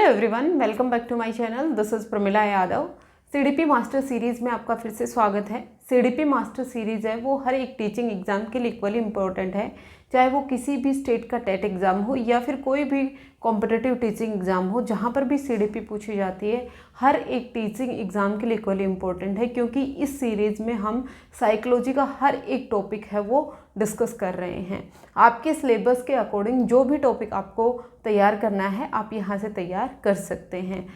Everyone, welcome back to my channel. This is Pramila Yadav. CDP master series में आपका फिर से स्वागत है। सीडीपी मास्टर सीरीज़ है वो हर एक टीचिंग एग्ज़ाम के लिए इक्वली इम्पोर्टेंट है, चाहे वो किसी भी स्टेट का टेट एग्ज़ाम हो या फिर कोई भी कॉम्पिटिटिव टीचिंग एग्ज़ाम हो। जहाँ पर भी सीडीपी पूछी जाती है हर एक टीचिंग एग्ज़ाम के लिए इक्वली इम्पोर्टेंट है, क्योंकि इस सीरीज़ में हम साइकोलॉजी का हर एक टॉपिक है वो डिस्कस कर रहे हैं। आपके सिलेबस के अकॉर्डिंग जो भी टॉपिक आपको तैयार करना है आप यहाँ से तैयार कर सकते हैं।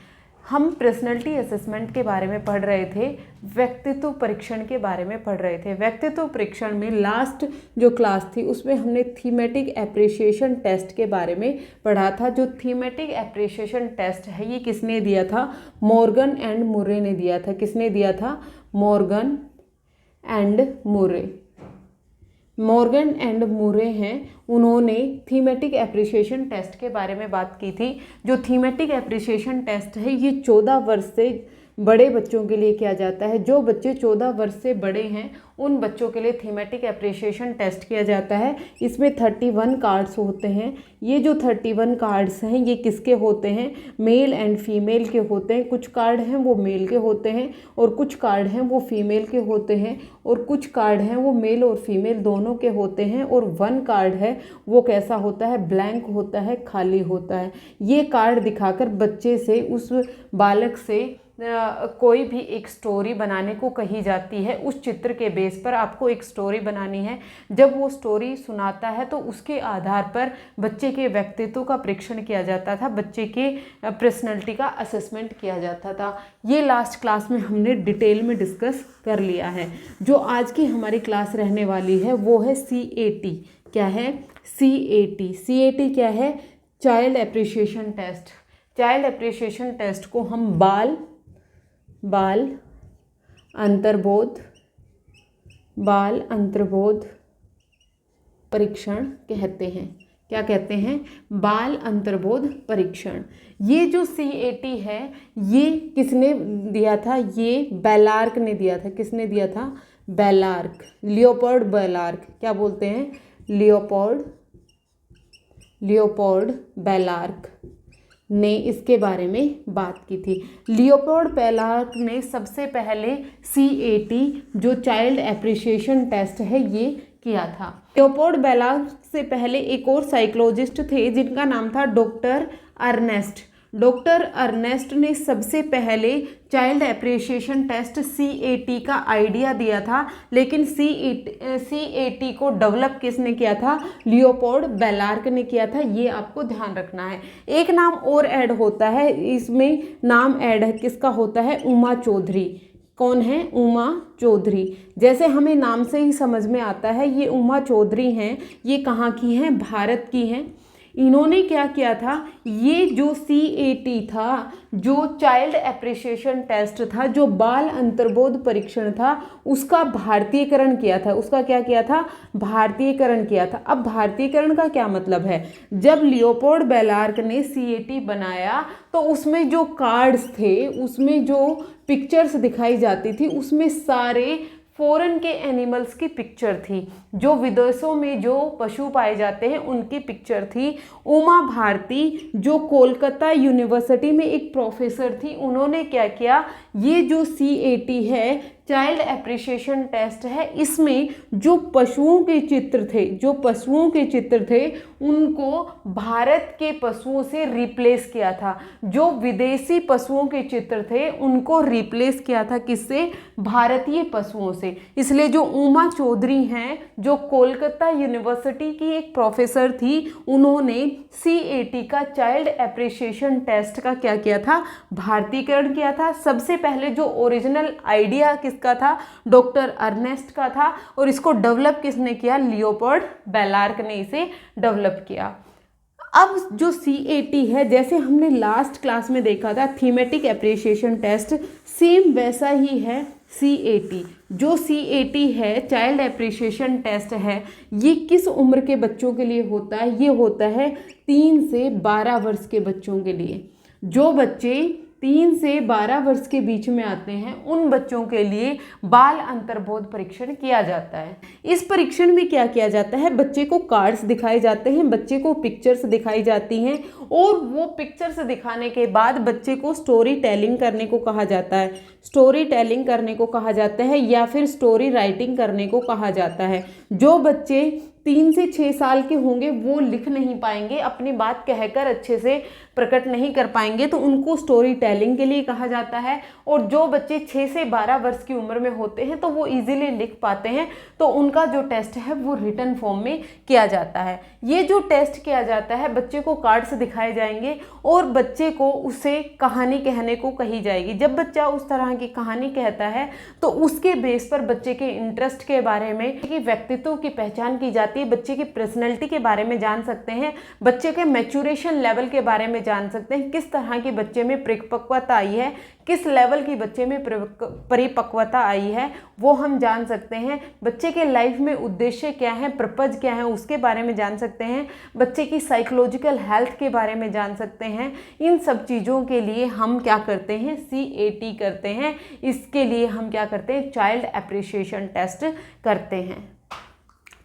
हम पर्सनैलिटी असेसमेंट के बारे में पढ़ रहे थे, व्यक्तित्व परीक्षण के बारे में पढ़ रहे थे। व्यक्तित्व परीक्षण में लास्ट जो क्लास थी उसमें हमने थीमेटिक एप्रिसिएशन टेस्ट के बारे में पढ़ा था। जो थीमेटिक एप्रिसिएशन टेस्ट है ये किसने दिया था? मॉर्गन एंड मुरे ने दिया था। किसने दिया था? मॉर्गन एंड मुरे। मॉर्गन एंड मुरे हैं, उन्होंने थीमेटिक एप्रिसिएशन टेस्ट के बारे में बात की थी। जो थीमेटिक एप्रिसिएशन टेस्ट है ये 14 वर्ष से बड़े बच्चों के लिए किया जाता है। जो बच्चे 14 वर्ष से बड़े हैं उन बच्चों के लिए थीमेटिक एप्रिसिएशन टेस्ट किया जाता है। इसमें 31 कार्ड्स होते हैं। ये जो 31 कार्ड्स हैं ये किसके होते हैं? मेल एंड फीमेल के होते हैं। कुछ कार्ड हैं वो मेल के होते हैं और कुछ कार्ड हैं वो फीमेल के होते हैं और कुछ कार्ड हैं वो मेल और फीमेल दोनों के होते हैं। और 1 कार्ड है वो कैसा होता है? ब्लैंक होता है, खाली होता है। ये कार्ड दिखाकर बच्चे से, उस बालक से कोई भी एक स्टोरी बनाने को कही जाती है। उस चित्र के बेस पर आपको एक स्टोरी बनानी है। जब वो स्टोरी सुनाता है तो उसके आधार पर बच्चे के व्यक्तित्व का परीक्षण किया जाता था, बच्चे के पर्सनैलिटी का असेसमेंट किया जाता था। ये लास्ट क्लास में हमने डिटेल में डिस्कस कर लिया है। जो आज की हमारी क्लास रहने वाली है वो है CAT। क्या है? CAT। CAT क्या है? Child appreciation test. Child appreciation test को हम बाल अंतर्बोध परीक्षण कहते हैं। क्या कहते हैं? बाल अंतर्बोध परीक्षण। ये जो CAT है ये किसने दिया था? ये बेलार्क ने दिया था। किसने दिया था? बेलार्क, लियोपोल्ड बेलार्क। क्या बोलते हैं? लियोपोल्ड बेलार्क ने इसके बारे में बात की थी। लियोपोल्ड बेलार्क ने सबसे पहले CAT जो चाइल्ड एप्रिसिएशन टेस्ट है ये किया था। लियोपोल्ड बेलार्क से पहले एक और साइकोलॉजिस्ट थे जिनका नाम था डॉक्टर अर्नेस्ट। डॉक्टर अर्नेस्ट ने सबसे पहले चाइल्ड एप्रिसिएशन टेस्ट CAT का आइडिया दिया था, लेकिन CAT को डेवलप किसने किया था? लियोपोल्ड बेलार्क ने किया था। ये आपको ध्यान रखना है। एक नाम और ऐड होता है इसमें, नाम ऐड है किसका होता है? उमा चौधरी। कौन है? उमा चौधरी। जैसे हमें नाम से ही समझ में आता है ये उमा चौधरी हैं। ये कहाँ की हैं? भारत की हैं। इन्होंने क्या किया था? ये जो CAT था, जो चाइल्ड एप्रिसिएशन टेस्ट था, जो बाल अंतर्बोध परीक्षण था, उसका भारतीयकरण किया था। उसका क्या किया था? भारतीयकरण किया था। अब भारतीयकरण का क्या मतलब है? जब लियोपोल्ड बेलार्क ने CAT बनाया तो उसमें जो कार्ड्स थे, उसमें जो पिक्चर्स दिखाई जाती थी, उसमें सारे फॉरेन के एनिमल्स की पिक्चर थी। जो विदेशों में जो पशु पाए जाते हैं उनकी पिक्चर थी। उमा भारती जो कोलकाता यूनिवर्सिटी में एक प्रोफेसर थी, उन्होंने क्या किया? ये जो CAT है चाइल्ड एप्रिसिएशन टेस्ट है, इसमें जो पशुओं के चित्र थे उनको भारत के पशुओं से रिप्लेस किया था। जो विदेशी पशुओं के चित्र थे उनको रिप्लेस किया था किससे? भारतीय पशुओं से। इसलिए जो उमा चौधरी हैं, जो कोलकाता यूनिवर्सिटी की एक प्रोफेसर थी, उन्होंने CAT का चाइल्ड एप्रिसिएशन टेस्ट का क्या किया था? भारतीयकरण किया था। सबसे पहले जो ओरिजिनल आइडिया किसका था? डॉक्टर अर्नेस्ट का था। और इसको डेवलप किसने किया? लियोपोल्ड बेलार्क ने इसे डेवलप किया। अब जो CAT है, जैसे हमने लास्ट क्लास में देखा था थीमेटिक एप्रिसिएशन टेस्ट, सेम वैसा ही है CAT। जो CAT है चाइल्ड एप्रिसिएशन टेस्ट है, ये किस उम्र के बच्चों के लिए होता है? ये होता है 3 से 12 वर्ष के बच्चों के लिए। जो बच्चे 3 से 12 वर्ष के बीच में आते हैं उन बच्चों के लिए बाल अंतर्बोध परीक्षण किया जाता है। इस परीक्षण में क्या किया जाता है, बच्चे को कार्ड्स दिखाए जाते हैं, बच्चे को पिक्चर्स दिखाई जाती हैं और वो पिक्चर्स दिखाने के बाद बच्चे को स्टोरी टेलिंग करने को कहा जाता है, स्टोरी टेलिंग करने को कहा जाता है या फिर स्टोरी राइटिंग करने को कहा जाता है। जो बच्चे 3 से 6 साल के होंगे वो लिख नहीं पाएंगे, अपनी बात कहकर अच्छे से प्रकट नहीं कर पाएंगे, तो उनको स्टोरी टेलिंग के लिए कहा जाता है। और जो बच्चे 6 से 12 वर्ष की उम्र में होते हैं तो वो इजीली लिख पाते हैं, तो उनका जो टेस्ट है वो रिटन फॉर्म में किया जाता है। ये जो टेस्ट किया जाता है, बच्चे को कार्ड्स दिखाए जाएंगे और बच्चे को उसे कहानी कहने को कही जाएगी। जब बच्चा उस तरह की कहानी कहता है तो उसके बेस पर बच्चे के इंटरेस्ट के बारे में, कि व्यक्तित्व की पहचान की जाती है, बच्चे की पर्सनैलिटी के बारे में जान सकते हैं, बच्चे के मैच्योरेशन लेवल के बारे में जान सकते हैं, किस तरह की बच्चे में परिपक्वता आई है, किस लेवल की बच्चे में परिपक्वता आई है वो हम जान सकते हैं। बच्चे के लाइफ में उद्देश्य क्या है, पर्पज क्या है, उसके बारे में जान सकते हैं। बच्चे की साइकोलॉजिकल हेल्थ के बारे में जान सकते हैं। इन सब चीज़ों के लिए हम क्या करते हैं, CAT करते हैं। इसके लिए हम क्या करते हैं, चाइल्ड एप्रिसिएशन टेस्ट करते हैं।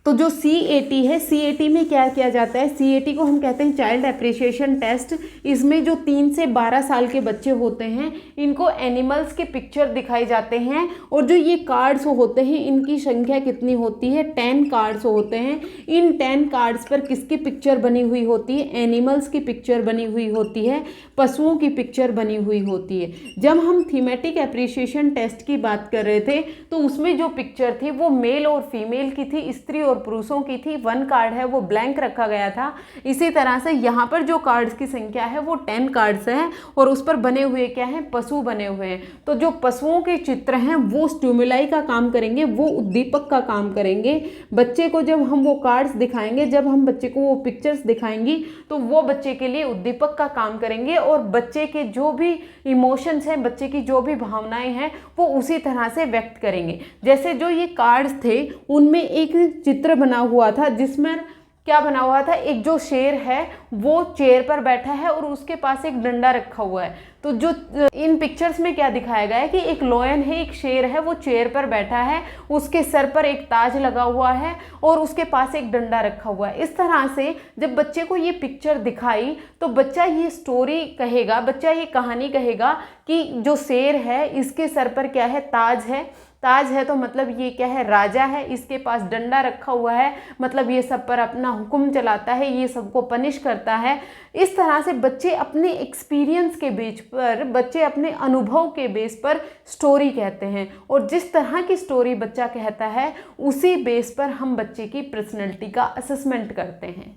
तो जो CAT है, CAT में क्या किया जाता है, CAT को हम कहते हैं चाइल्ड एप्रिसिएशन टेस्ट। इसमें जो 3 से 12 साल के बच्चे होते हैं इनको एनिमल्स के पिक्चर दिखाए जाते हैं और जो ये कार्ड्स होते हैं इनकी संख्या कितनी होती है, 10 कार्ड्स होते हैं। इन 10 कार्ड्स पर किसकी पिक्चर बनी हुई होती है, एनिमल्स की पिक्चर बनी हुई होती है, पशुओं की पिक्चर बनी हुई होती है। जब हम थीमेटिक एप्रिसिएशन टेस्ट की बात कर रहे थे तो उसमें जो पिक्चर थी वो मेल और फीमेल की थी, स्त्री और पुरुषों की थी। 1 कार्ड है वो ब्लैंक रखा गया था। इसी तरह से यहाँ पर जो कार्ड्स की संख्या है वो 10 कार्ड्स हैं और उस पर बने हुए क्या हैं, पशु बने हुए हैं। तो जो पशुओं के चित्र हैं वो स्टिमुलाई का काम करेंगे, वो उद्दीपक का काम करेंगे। बच्चे को जब हम वो कार्ड्स दिखाएंगे, जब हम बच्चे को वो पिक्चर्स दिखाएंगी तो वो बच्चे के लिए उद्दीपक का काम करेंगे और बच्चे के जो भी इमोशंस हैं, बच्चे की जो भी भावनाएं हैं वो उसी तरह से व्यक्त करेंगे। जैसे जो ये कार्ड्स थे उनमें एक चित्र बना हुआ था जिसमें क्या बना हुआ था, एक जो शेर है वो चेयर पर बैठा है और उसके पास एक डंडा रखा हुआ है। तो जो इन पिक्चर्स में क्या दिखाया गया है कि एक लॉयन है, एक शेर है, वो चेयर पर बैठा है, उसके सर पर एक ताज लगा हुआ है और उसके पास एक डंडा रखा हुआ है। इस तरह से जब बच्चे को ये पिक्चर दिखाई तो बच्चा ये स्टोरी कहेगा, बच्चा ये कहानी कहेगा कि जो शेर है इसके सर पर क्या है, ताज है। ताज है तो मतलब ये क्या है, राजा है। इसके पास डंडा रखा हुआ है मतलब ये सब पर अपना हुक्म चलाता है, ये सबको पनिश करता है। इस तरह से बच्चे अपने एक्सपीरियंस के बेस पर, बच्चे अपने अनुभव के बेस पर स्टोरी कहते हैं और जिस तरह की स्टोरी बच्चा कहता है उसी बेस पर हम बच्चे की पर्सनैलिटी का असेसमेंट करते हैं।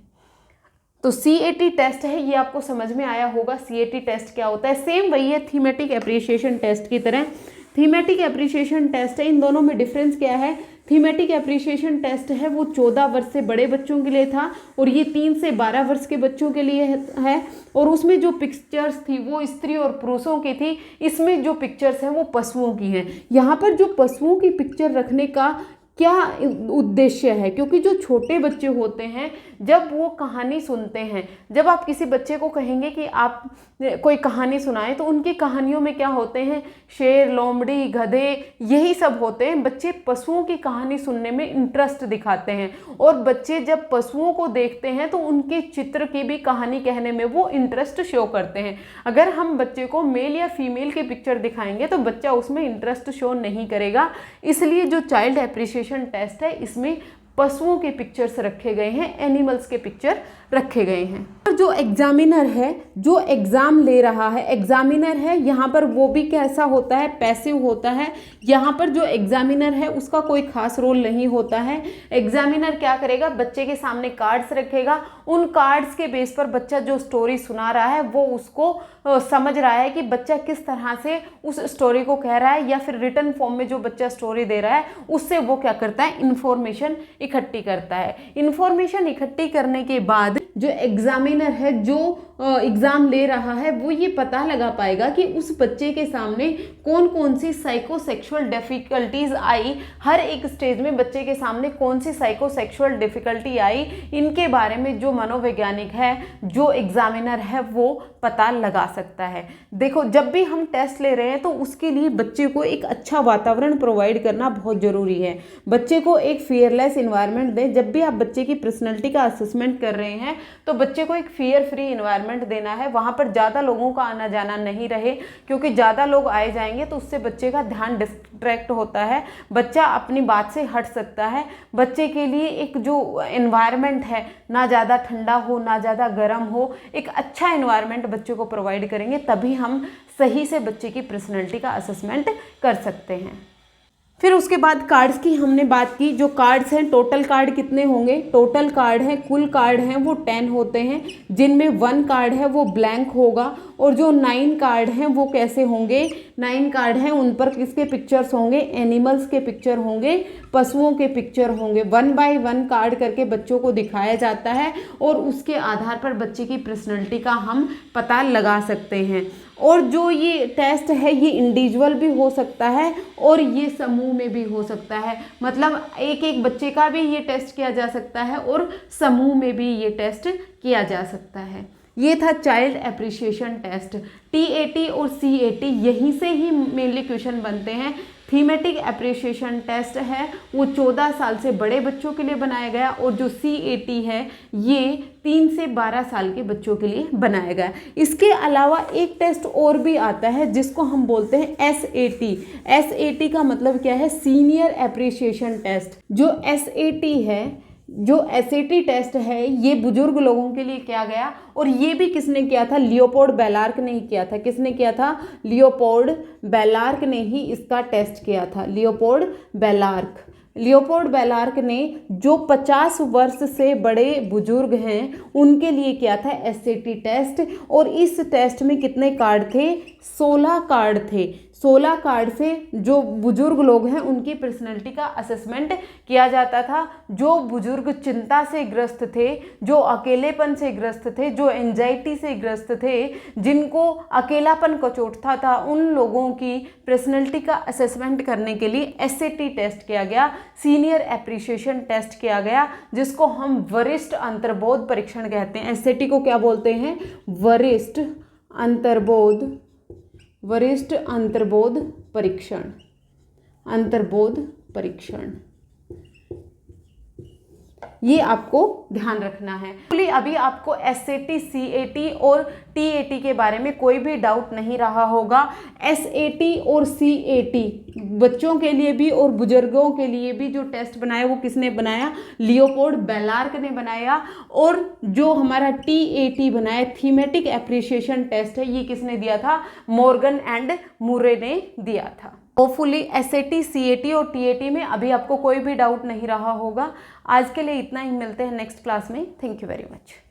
तो CAT टेस्ट है, ये आपको समझ में आया होगा। CAT टेस्ट क्या होता है, सेम वही है थीमेटिक एप्रिसिएशन टेस्ट की तरह। थीमेटिक एप्रिसिएशन टेस्ट है, इन दोनों में डिफरेंस क्या है, थीमेटिक एप्रिसिएशन टेस्ट है वो 14 वर्ष से बड़े बच्चों के लिए था और ये 3 से 12 वर्ष के बच्चों के लिए है और उसमें जो पिक्चर्स थी वो स्त्री और पुरुषों की थी। इसमें जो पिक्चर्स हैं वो पशुओं की हैं। यहाँ पर जो पशुओं की पिक्चर रखने का क्या उद्देश्य है, क्योंकि जो छोटे बच्चे होते हैं जब वो कहानी सुनते हैं, जब आप किसी बच्चे को कहेंगे कि आप कोई कहानी सुनाएं तो उनकी कहानियों में क्या होते हैं, शेर, लोमड़ी, गधे, यही सब होते हैं। बच्चे पशुओं की कहानी सुनने में इंटरेस्ट दिखाते हैं और बच्चे जब पशुओं को देखते हैं तो उनके चित्र की भी कहानी कहने में वो इंटरेस्ट शो करते हैं। अगर हम बच्चे को मेल या फीमेल की पिक्चर दिखाएंगे तो बच्चा उसमें इंटरेस्ट शो नहीं करेगा। इसलिए जो चाइल्ड एप्रिसिएशन टेस्ट है इसमें पशुओं के पिक्चर्स रखे गए हैं, एनिमल्स के पिक्चर रखे गए हैं। और जो एग्जामिनर है, जो एग्जाम ले रहा है, एग्जामिनर है यहाँ पर वो भी कैसा होता है, पैसिव होता है। यहाँ पर जो एग्जामिनर है उसका कोई खास रोल नहीं होता है। एग्जामिनर क्या करेगा, बच्चे के सामने कार्ड्स रखेगा, उन कार्ड्स के बेस पर बच्चा जो स्टोरी सुना रहा है वो उसको समझ रहा है कि बच्चा किस तरह से उस स्टोरी को कह रहा है, या फिर रिटन फॉर्म में जो बच्चा स्टोरी दे रहा है उससे वो क्या करता है, इन्फॉर्मेशन इकट्ठी करता है। इन्फॉर्मेशन इकट्ठी करने के बाद जो एग्जामिनर है, जो एग्ज़ाम ले रहा है, वो ये पता लगा पाएगा कि उस बच्चे के सामने कौन कौन सी साइकोसेक्सुअल डिफ़िकल्टीज़ आई, हर एक स्टेज में बच्चे के सामने कौन सी साइकोसेक्सुअल डिफ़िकल्टी आई, इनके बारे में जो मनोवैज्ञानिक है, जो एग्जामिनर है, वो पता लगा सकता है। देखो, जब भी हम टेस्ट ले रहे हैं तो उसके लिए बच्चे को एक अच्छा वातावरण प्रोवाइड करना बहुत ज़रूरी है। बच्चे को एक फियरलेस इन्वायरमेंट दें। जब भी आप बच्चे की पर्सनैलिटी का असेसमेंट कर रहे हैं तो बच्चे को एक फियर फ्री इन्वायरमेंट देना है। वहाँ पर ज़्यादा लोगों का आना जाना नहीं रहे, क्योंकि ज़्यादा लोग आए जाएंगे तो उससे बच्चे का ध्यान डिस्ट्रैक्ट होता है, बच्चा अपनी बात से हट सकता है। बच्चे के लिए एक जो एनवायरनमेंट है, ना ज़्यादा ठंडा हो ना ज़्यादा गर्म हो, एक अच्छा एनवायरनमेंट बच्चे को प्रोवाइड करेंगे, तभी हम सही से बच्चे की पर्सनैलिटी का असेसमेंट कर सकते हैं। फिर उसके बाद कार्ड्स की हमने बात की। जो कार्ड्स हैं, टोटल कार्ड कितने होंगे? टोटल कार्ड हैं, कुल कार्ड हैं वो 10 होते हैं, जिनमें 1 कार्ड है वो ब्लैंक होगा। और जो 9 कार्ड हैं वो कैसे होंगे? 9 कार्ड हैं, उन पर किसके पिक्चर्स होंगे? एनिमल्स के पिक्चर होंगे, पशुओं के पिक्चर होंगे। 1 बाय 1 कार्ड करके बच्चों को दिखाया जाता है और उसके आधार पर बच्चे की पर्सनैलिटी का हम पता लगा सकते हैं। और जो ये टेस्ट है ये इंडिविजुअल भी हो सकता है और ये समूह में भी हो सकता है, मतलब एक एक बच्चे का भी ये टेस्ट किया जा सकता है और समूह में भी ये टेस्ट किया जा सकता है। ये था चाइल्ड एप्रिसिएशन टेस्ट। TAT और CAT यहीं से ही मेनली क्वेश्चन बनते हैं। थीमेटिक एप्रिसिएशन टेस्ट है वो 14 साल से बड़े बच्चों के लिए बनाया गया, और जो CAT है ये 3 से 12 साल के बच्चों के लिए बनाया गया। इसके अलावा एक टेस्ट और भी आता है जिसको हम बोलते हैं SAT। SAT का मतलब क्या है? Senior appreciation test. जो SAT टेस्ट है ये बुजुर्ग लोगों के लिए किया गया, और ये भी किसने किया था? लियोपोल्ड बेलार्क ने ही किया था। किसने किया था? लियोपोल्ड बेलार्क ने ही इसका टेस्ट किया था। लियोपोल्ड बेलार्क ने जो 50 वर्ष से बड़े बुजुर्ग हैं उनके लिए किया था SAT टेस्ट। और इस टेस्ट में कितने कार्ड थे? 16 कार्ड थे। 16 कार्ड से जो बुजुर्ग लोग हैं उनकी पर्सनैलिटी का असेसमेंट किया जाता था। जो बुजुर्ग चिंता से ग्रस्त थे, जो अकेलेपन से ग्रस्त थे, जो एंजाइटी से ग्रस्त थे, जिनको अकेलापन कचोटता था, उन लोगों की पर्सनैलिटी का असेसमेंट करने के लिए SAT टेस्ट किया गया, सीनियर एप्रिसिएशन टेस्ट किया गया, जिसको हम वरिष्ठ अंतर्बोध परीक्षण कहते हैं। SAT को क्या बोलते हैं? वरिष्ठ अंतर्बोध परीक्षण। ये आपको ध्यान रखना है। अभी आपको SAT, CAT और TAT के बारे में कोई भी डाउट नहीं रहा होगा। SAT और CAT बच्चों के लिए भी और बुजुर्गों के लिए भी जो टेस्ट बनाया वो किसने बनाया? लियोपोल्ड बेलार्क ने बनाया। और जो हमारा TAT बनाया, थीमेटिक एप्रिसिएशन टेस्ट है, ये किसने दिया था? मॉर्गन एंड मुरे ने दिया था। होपफुली SAT, CAT और TAT में अभी आपको कोई भी डाउट नहीं रहा होगा। आज के लिए इतना ही, मिलते हैं नेक्स्ट क्लास में। Thank you very much.